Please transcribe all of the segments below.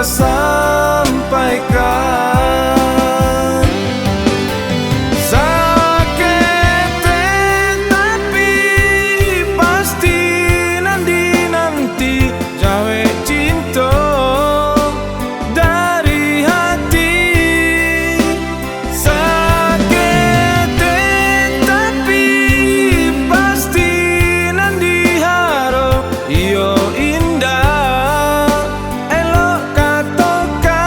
sampaikan. Sakit tapi pasti nanti jawe cinta dari hati. Sakit tapi pasti nanti haro iyo indah elok katokan.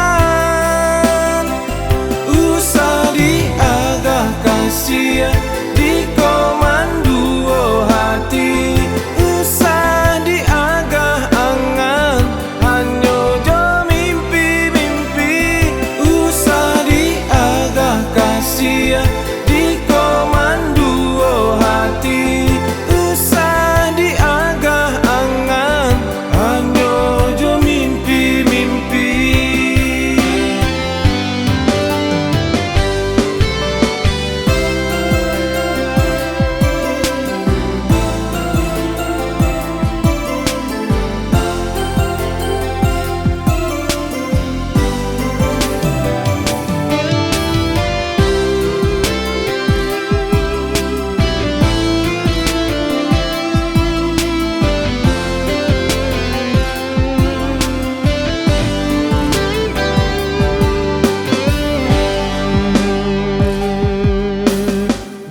Usah diagah kasih di komando hati. Usah diagah angan hanya jo mimpi-mimpi. Usah diagah kasih di komando hati. Usah diagah angan hanya jo mimpi-mimpi.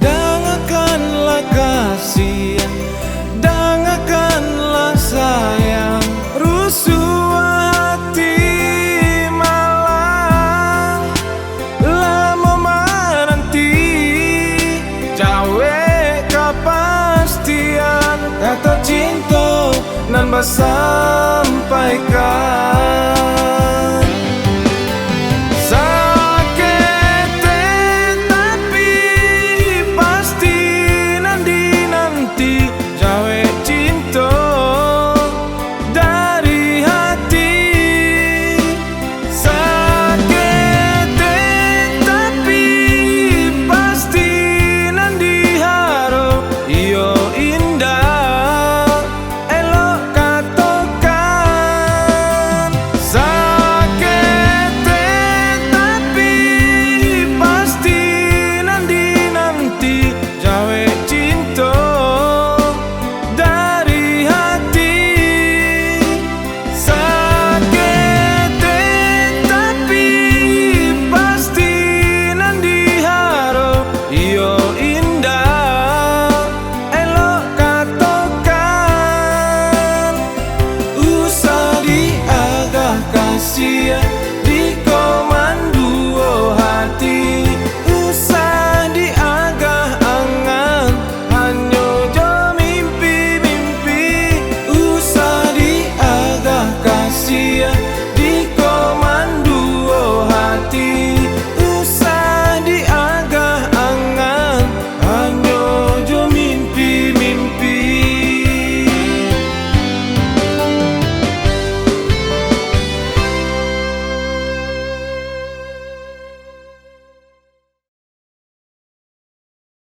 Dengarkanlah kasih, dengarkanlah sayang. Rusuh hati malang lama menanti. Jawe kepastian kata cinta nan bersampaikan.